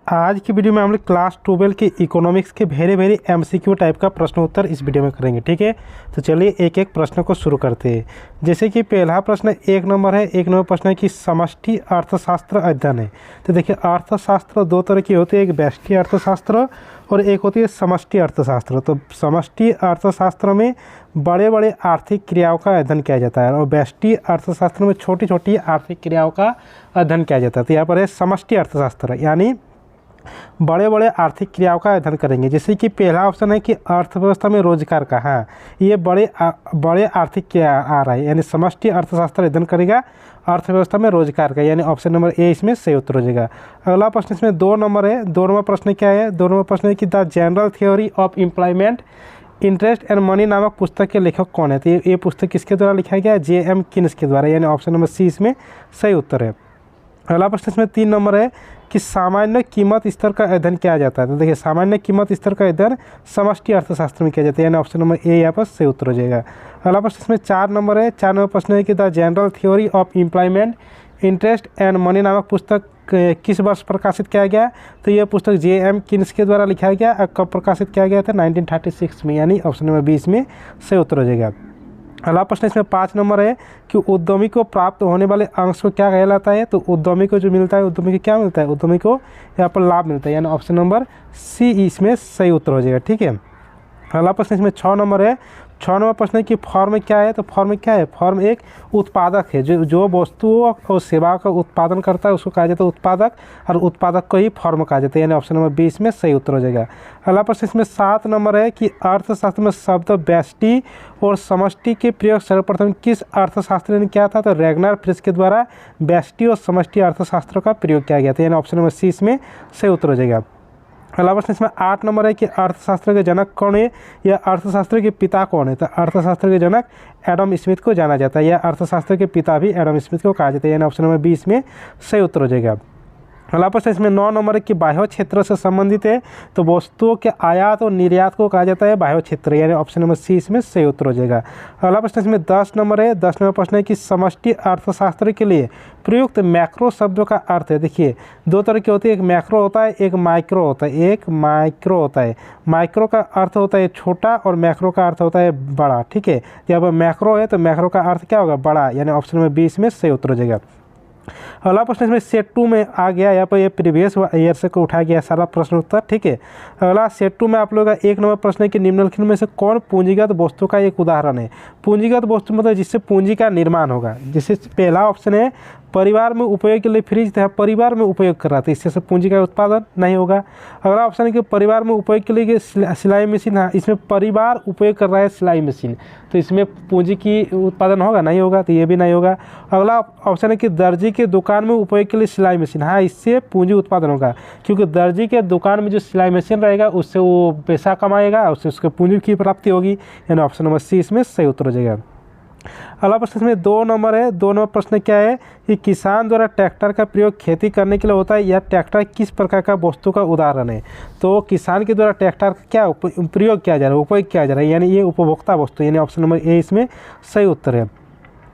आज की वीडियो में हम लोग क्लास 12 के इकोनॉमिक्स के वेरी एमसीक्यू टाइप का प्रश्न उत्तर इस वीडियो में करेंगे। ठीक है, तो चलिए एक एक प्रश्न को शुरू करते हैं। जैसे कि पहला प्रश्न 1 नंबर है। 1 नंबर प्रश्न है कि समष्टि अर्थशास्त्र अध्ययन है। तो देखिए अर्थशास्त्र दो तरह की होती है, एक व्यष्टि अर्थशास्त्र और एक होती है समष्टि अर्थशास्त्र। तो समष्टि अर्थशास्त्र में बड़े बड़े आर्थिक क्रियाओं का अध्ययन किया जाता है और व्यष्टि अर्थशास्त्र में छोटी छोटी आर्थिक क्रियाओं का अध्ययन किया जाता है। तो यहाँ पर है समष्टि अर्थशास्त्र, यानी बड़े बड़े आर्थिक क्रियाओं का अध्ययन करेंगे। जैसे कि पहला ऑप्शन है कि अर्थव्यवस्था में रोजगार का, हाँ ये बड़े आर्थिक क्रिया आ रहा है, यानी समष्टि अर्थशास्त्र अध्ययन करेगा अर्थव्यवस्था में रोजगार का, यानी ऑप्शन नंबर ए इसमें सही उत्तर हो जाएगा। अगला प्रश्न इसमें 2 नंबर है। 2 नंबर प्रश्न क्या है? 2 नंबर प्रश्न है कि the general theory of employment interest and money नामक पुस्तक के लेखक कौन है? तो ये पुस्तक किसके द्वारा लिखा गया है? J.M. किन्स के द्वारा, यानी ऑप्शन नंबर सी इसमें सही उत्तर है। अगला प्रश्न इसमें 3 नंबर है कि सामान्य कीमत स्तर का अध्ययन किया जाता है। तो देखिए सामान्य कीमत स्तर का अध्ययन समष्टि अर्थशास्त्र में किया जाता है, यानी ऑप्शन नंबर ए यहाँ पर सही उत्तर हो जाएगा। अगला प्रश्न इसमें 4 नंबर है। 4 नंबर प्रश्न है कि the general theory of employment interest and money नामक पुस्तक किस वर्ष प्रकाशित किया गया? तो यह पुस्तक J.M. किन्स के द्वारा लिखा गया और कब प्रकाशित किया गया था? 1936 में, यानी ऑप्शन नंबर 20 में सही उत्तर हो जाएगा। अगला प्रश्न इसमें 5 नंबर है कि उद्यमी को प्राप्त होने वाले अंश को क्या कहलाता है? तो उद्यमी को जो मिलता है, उद्यमी को क्या मिलता है? उद्यमी को यहाँ पर लाभ मिलता है, यानी ऑप्शन नंबर सी इसमें सही उत्तर हो जाएगा। ठीक है, अगला प्रश्न इसमें 6 नंबर है। 6 नंबर प्रश्न है कि फर्म क्या है? तो फर्म क्या है? फर्म एक उत्पादक है, जो वस्तुओं और सेवाओं का उत्पादन करता है उसको कहा जाता है उत्पादक, और उत्पादक को ही फर्म कहा जाता है, यानी ऑप्शन नंबर 20 में सही उत्तर हो जाएगा। अगला प्रश्न इसमें 7 नंबर है कि अर्थशास्त्र में शब्द व्यष्टि और समष्टि के प्रयोग सर्वप्रथम किस अर्थशास्त्री ने किया था? तो रैगनार फ्रिश के द्वारा व्यष्टि और समष्टि अर्थशास्त्र का प्रयोग किया गया था, यानी ऑप्शन नंबर सी इसमें सही उत्तर हो जाएगा। अगला प्रश्न इसमें 8 नंबर है कि अर्थशास्त्र के जनक कौन है या अर्थशास्त्र के पिता कौन है? तो अर्थशास्त्र के जनक एडम स्मिथ को जाना जाता है, या अर्थशास्त्र के पिता भी एडम स्मिथ को कहा जाता है, यानी ऑप्शन नंबर 20 में सही उत्तर हो जाएगा। अगला प्रश्न इसमें 9 नंबर है कि बाह्य क्षेत्र से संबंधित है, तो वस्तुओं के आयात और निर्यात को कहा जाता है बाह्य क्षेत्र, यानी ऑप्शन नंबर सी इसमें सही उत्तर हो जाएगा। अगला प्रश्न इसमें 10 नंबर है। 10 नंबर प्रश्न है कि समष्टि अर्थशास्त्र के लिए प्रयुक्त मैक्रो शब्दों का अर्थ है। देखिए दो तरह की होती है, एक मैक्रो होता है, एक माइक्रो होता है। एक माइक्रो होता है, माइक्रो का अर्थ होता है छोटा और मैक्रो का अर्थ होता है बड़ा। ठीक है, जब मैक्रो है तो मैक्रो का अर्थ क्या होगा? बड़ा, यानी ऑप्शन नंबर 20 में सही उत्तर हो जाएगा। अगला प्रश्न इसमें सेट 2 में आ गया, यहाँ पर ये प्रीवियस ईयर से को उठाया गया सारा प्रश्न उत्तर। ठीक है, अगला सेट 2 में आप लोगों का 1 नंबर प्रश्न है कि निम्नलिखित में से कौन पूंजीगत वस्तु का एक उदाहरण है? पूंजीगत वस्तु मतलब जिससे पूंजी का निर्माण होगा। जैसे पहला ऑप्शन है परिवार में उपयोग के लिए फ्रिज, तो परिवार में उपयोग कर रहा था, इससे पूंजी का उत्पादन नहीं होगा। अगला ऑप्शन है कि परिवार में उपयोग के लिए सिलाई मशीन, हाँ इसमें परिवार उपयोग कर रहा है सिलाई मशीन, तो इसमें पूंजी की उत्पादन होगा? नहीं होगा, तो ये भी नहीं होगा। अगला ऑप्शन है कि दर्जी के दुकान में उपयोग के लिए सिलाई मशीन, हाँ इससे पूंजी उत्पादन होगा, क्योंकि दर्जी के दुकान में जो सिलाई मशीन रहेगा उससे वो पैसा कमाएगा, उससे उसके पूंजी की प्राप्ति होगी, यानी ऑप्शन नंबर सी इसमें सही उत्तर हो जाएगा। अगला प्रश्न में 2 नंबर है। 2 नंबर प्रश्न क्या है कि किसान द्वारा ट्रैक्टर का प्रयोग खेती करने के लिए होता है, या ट्रैक्टर किस प्रकार का वस्तु का उदाहरण है? तो किसान के द्वारा ट्रैक्टर का क्या प्रयोग किया जा रहा है, उपयोग किया जा रहा है, यानी ये उपभोक्ता वस्तु, यानी ऑप्शन नंबर ए इसमें सही उत्तर है।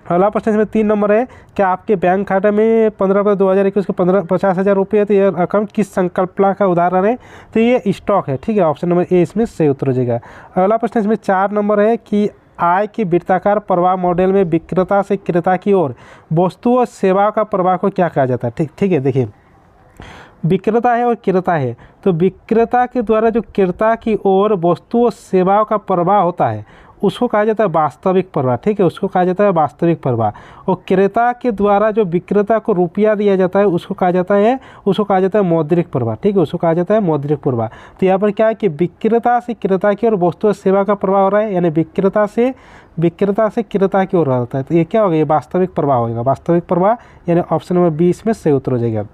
अगला प्रश्न इसमें 3 नंबर है कि आपके बैंक खाते में 15/2021 को 50,000 रुपये है, तो यह रकम किस संकल्पना का उदाहरण है? तो ये स्टॉक है। ठीक है, ऑप्शन नंबर ए इसमें सही उत्तर हो जाएगा। अगला प्रश्न इसमें 4 नंबर है कि आय की वृत्ताकार प्रवाह मॉडल में विक्रेता से क्रेता की ओर वस्तु और सेवा का प्रवाह को क्या कहा जाता है? ठीक है, देखिए विक्रेता है और क्रेता है, तो विक्रेता के द्वारा जो क्रेता की ओर वस्तु और सेवाओं का प्रवाह होता है उसको कहा जाता है वास्तविक प्रवाह। ठीक है, उसको कहा जाता है वास्तविक प्रवाह। और क्रेता के द्वारा जो विक्रेता को रुपया दिया जाता है उसको कहा जाता है मौद्रिक प्रवाह। ठीक है, उसको कहा जाता है मौद्रिक प्रवाह। तो यहाँ पर क्या है कि विक्रेता से क्रेता की ओर वस्तु और सेवा का प्रवाह हो रहा है, यानी विक्रेता से क्रेता की ओर रहता है, तो ये क्या होगा? ये वास्तविक प्रवाह होगा, वास्तविक प्रवाह, यानी ऑप्शन नंबर 20 में सही उत्तर हो जाएगा।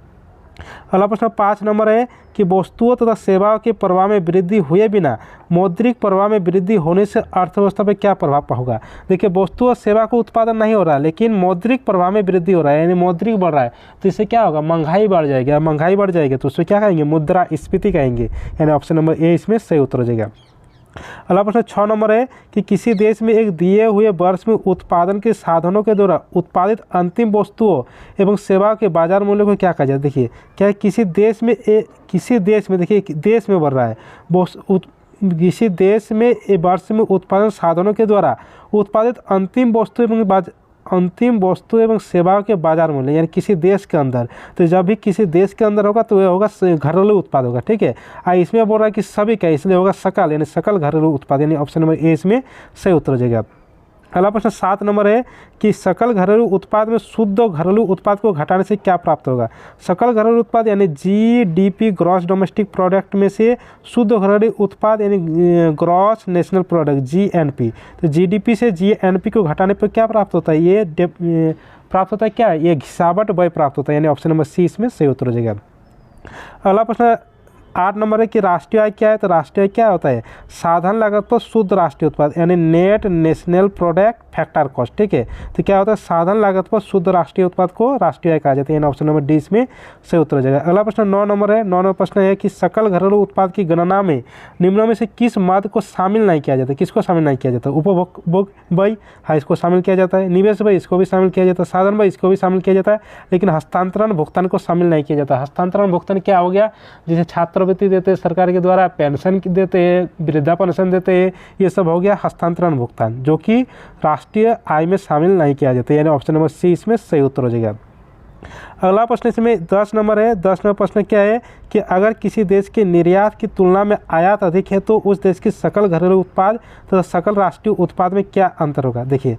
अगला प्रश्न 5 नंबर है कि वस्तुओं तथा सेवाओं के प्रवाह में वृद्धि हुए बिना मौद्रिक प्रवाह में वृद्धि होने से अर्थव्यवस्था पर क्या प्रभाव होगा? देखिए वस्तु और सेवा को उत्पादन नहीं हो रहा है, लेकिन मौद्रिक प्रवाह में वृद्धि हो रहा है, यानी मौद्रिक बढ़ रहा है, तो इससे क्या होगा? महंगाई बढ़ जाएगी। महंगाई बढ़ जाएगी तो उससे क्या कहेंगे? मुद्रास्फीति कहेंगे, यानी ऑप्शन नंबर ए इसमें सही उत्तर हो जाएगा। अगला प्रश्न 6 नंबर है कि किसी देश में एक दिए हुए वर्ष में उत्पादन के साधनों के द्वारा उत्पादित अंतिम वस्तुओं एवं सेवाओं के बाजार मूल्य को क्या कहा जाता है। देखिए क्या है, किसी देश में देखिए देश में बढ़ रहा है किसी देश में वर्ष में उत्पादन साधनों के द्वारा उत्पादित अंतिम वस्तु एवं सेवाओं के बाजार मूल्य, यानी किसी देश के अंदर। तो जब भी किसी देश के अंदर होगा तो यह होगा घरेलू उत्पाद होगा, ठीक है। इसमें बोल रहा है कि सभी का, इसलिए होगा सकल, यानी सकल घरेलू उत्पाद, यानी ऑप्शन नंबर ए इसमें सही उत्तर हो जाएगा। अगला प्रश्न 7 नंबर है कि सकल घरेलू उत्पाद में शुद्ध घरेलू उत्पाद को घटाने से क्या प्राप्त होगा। सकल घरेलू उत्पाद यानी जीडीपी ग्रॉस डोमेस्टिक प्रोडक्ट में से शुद्ध घरेलू उत्पाद यानी ग्रॉस नेशनल प्रोडक्ट जीएनपी, तो जीडीपी से जीएनपी को घटाने पर क्या प्राप्त होता है, ये प्राप्त होता है क्या, ये घिसावट व्यय प्राप्त होता है, यानी ऑप्शन नंबर सी इसमें सही उत्तर हो जाएगा। अगला प्रश्न 8 नंबर है कि राष्ट्रीय आय क्या है। तो राष्ट्रीय आय क्या होता है, साधन लागत पर शुद्ध राष्ट्रीय उत्पाद यानी net national product factor cost, ठीक है। तो क्या होता है, साधन लागत पर शुद्ध राष्ट्रीय उत्पाद को राष्ट्रीय आय कहा जाता है, यानी ऑप्शन नंबर डी इसमें सही उत्तर हो जाएगा। अगला प्रश्न 9 नंबर है। 9 नंबर प्रश्न है कि सकल घरेलू उत्पाद की गणना में निम्नों में से किस मद को शामिल नहीं किया जाता। किसको शामिल नहीं किया जाता, उपभोग व्यय, हाँ इसको शामिल किया जाता है, निवेश व्यय इसको भी शामिल किया जाता है, साधन व्यय इसको भी शामिल किया जाता है, लेकिन हस्तांतरण भुगतान को शामिल नहीं किया जाता। हस्तांतरण भुगतान क्या हो गया, जैसे छात्रवृत्ति देते हैं सरकार के द्वारा, पेंशन देते हैं, वृद्धा पेंशन देते हैं, ये सब हो गया हस्तांतरण भुगतान, जो कि राष्ट्रीय आय में शामिल नहीं किया जाता, यानी ऑप्शन नंबर सी इसमें सही उत्तर हो जाएगा। अगला प्रश्न इसमें 10 नंबर है। 10 नंबर प्रश्न क्या है कि अगर किसी देश के निर्यात की तुलना में आयात अधिक है तो उस देश की सकल घरेलू उत्पाद तथा सकल राष्ट्रीय उत्पाद में क्या अंतर होगा। देखिए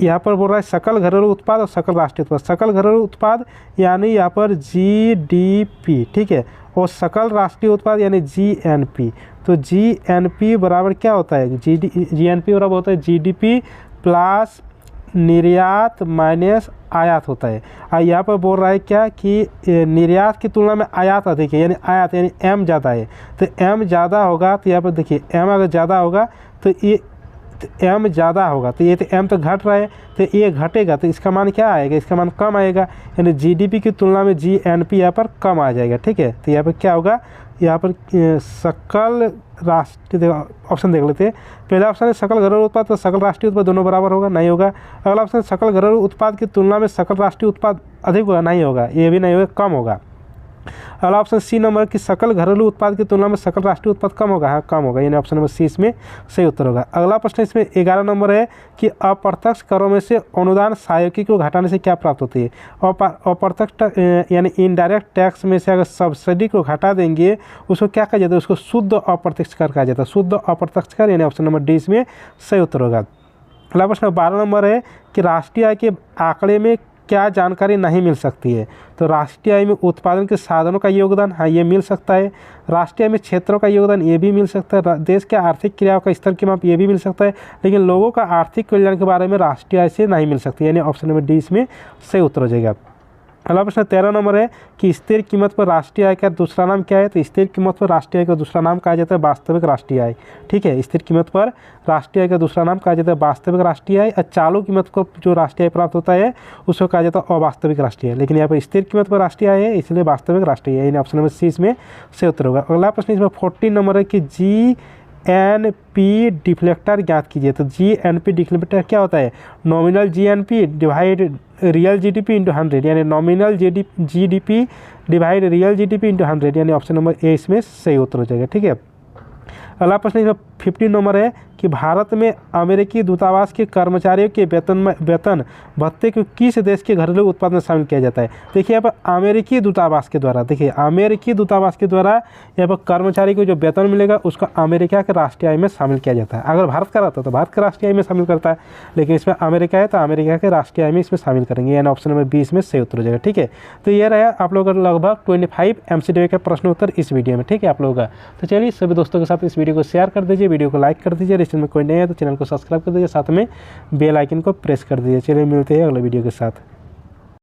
यहाँ पर बोल रहा है सकल घरेलू उत्पाद और सकल राष्ट्रीय उत्पाद। सकल घरेलू उत्पाद यानी यहाँ पर जीडीपी, ठीक है, और सकल राष्ट्रीय उत्पाद यानी जीएनपी। तो जीएनपी बराबर क्या होता है, जीएनपी बराबर होता है जीडीपी प्लस निर्यात माइनस आयात होता है। और यहाँ पर बोल रहा है क्या कि निर्यात की तुलना में आयात अधिक है, यानी आयात यानी एम ज़्यादा है। तो एम ज़्यादा होगा तो यहाँ पर देखिए एम अगर ज़्यादा होगा तो ये एम ज़्यादा होगा, तो ये तो एम तो घट रहा है, तो ये घटेगा तो इसका मान क्या आएगा, इसका मान कम आएगा, यानी जीडीपी की तुलना में जीएनपी यहाँ पर कम आ जाएगा, ठीक है। तो यहाँ पर क्या होगा, यहाँ पर सकल राष्ट्रीय, ऑप्शन देख लेते हैं। पहला ऑप्शन है सकल घरेलू उत्पाद तो सकल राष्ट्रीय उत्पाद दोनों बराबर होगा, नहीं होगा। अगला ऑप्शन सकल घरेलू उत्पाद की तुलना में सकल राष्ट्रीय उत्पाद अधिक होगा, नहीं होगा, ये भी नहीं होगा, कम होगा। अगला ऑप्शन सी नंबर कि सकल घरेलू उत्पाद की तुलना में सकल राष्ट्रीय उत्पाद कम होगा, हाँ कम होगा, यानी ऑप्शन नंबर सी इसमें सही उत्तर होगा। अगला प्रश्न इसमें 11 नंबर है कि अप्रत्यक्ष करों में से अनुदान सहायकी को घटाने से क्या प्राप्त होती है। अप्रत्यक्ष यानी इनडायरेक्ट टैक्स में से अगर सब्सिडी को घटा देंगे उसको क्या कहा जाता है, उसको शुद्ध अप्रत्यक्ष कर कहा जाता है, शुद्ध अप्रत्यक्ष कर, यानी ऑप्शन नंबर डी इसमें सही उत्तर होगा। अगला प्रश्न 12 नंबर है कि राष्ट्रीय आय के आंकड़े में क्या जानकारी नहीं मिल सकती है। तो राष्ट्रीय आय में उत्पादन के साधनों का योगदान, हाँ ये मिल सकता है। राष्ट्रीय आय में क्षेत्रों का योगदान, ये भी मिल सकता है। देश के आर्थिक क्रियाओं का स्तर की माप, ये भी मिल सकता है, लेकिन लोगों का आर्थिक कल्याण के बारे में राष्ट्रीय आय से नहीं मिल सकती, यानी ऑप्शन नंबर डी इसमें सही उत्तर हो जाएगा। अगला प्रश्न 13 नंबर है कि स्थिर कीमत पर राष्ट्रीय आय का दूसरा नाम क्या है। तो स्थिर कीमत पर राष्ट्रीय आय का दूसरा नाम कहा जाता है वास्तविक राष्ट्रीय आय, ठीक है। स्थिर कीमत पर राष्ट्रीय आय का दूसरा नाम कहा जाता है वास्तविक राष्ट्रीय आय, और चालू कीमत को जो राष्ट्रीय आय प्राप्त होता है उसको कहा जाता है अवास्तविक राष्ट्रीय आय, लेकिन यहाँ पर स्थिर कीमत पर राष्ट्रीय आय है इसलिए वास्तविक राष्ट्रीय आय, यानी ऑप्शन नंबर सी इसमें सही उत्तर होगा। अगला प्रश्न इसमें 14 नंबर है कि जीएनपी डिफ्लेक्टर ज्ञात कीजिए। तो जीएनपी डिफ्लेक्टर क्या होता है, nominal GNP divide real GDP into 100, यानी nominal GDP divide real GDP into 100, यानी ऑप्शन नंबर ए इसमें सही उत्तर हो जाएगा, ठीक है। अगला प्रश्न इसमें 15 नंबर है कि भारत में अमेरिकी दूतावास के कर्मचारियों के वेतन भत्ते को किस देश के घरेलू उत्पाद में शामिल किया जाता है। देखिए यहाँ पर अमेरिकी दूतावास के द्वारा, देखिए अमेरिकी दूतावास के द्वारा यहाँ पर कर्मचारी को जो वेतन मिलेगा उसका अमेरिका के राष्ट्रीय आय में शामिल किया जाता है। अगर भारत का रहता तो भारत के राष्ट्रीय आय में शामिल करता है, लेकिन इसमें अमेरिका है तो अमेरिका के राष्ट्रीय आय में इसमें शामिल करेंगे, यानी ऑप्शन नंबर 20 में सही उत्तर हो जाएगा, ठीक है। तो ये रहा आप लोगों का लगभग 25 MCQ का प्रश्न उत्तर इस वीडियो में, ठीक है आप लोगों का। तो चलिए सभी दोस्तों के साथ इस वीडियो को शेयर कर दीजिए, वीडियो को लाइक कर दीजिए, चैनल में कोई नहीं है तो चैनल को सब्सक्राइब कर दीजिए, साथ में बेल आइकन को प्रेस कर दीजिए। चलिए मिलते हैं अगले वीडियो के साथ।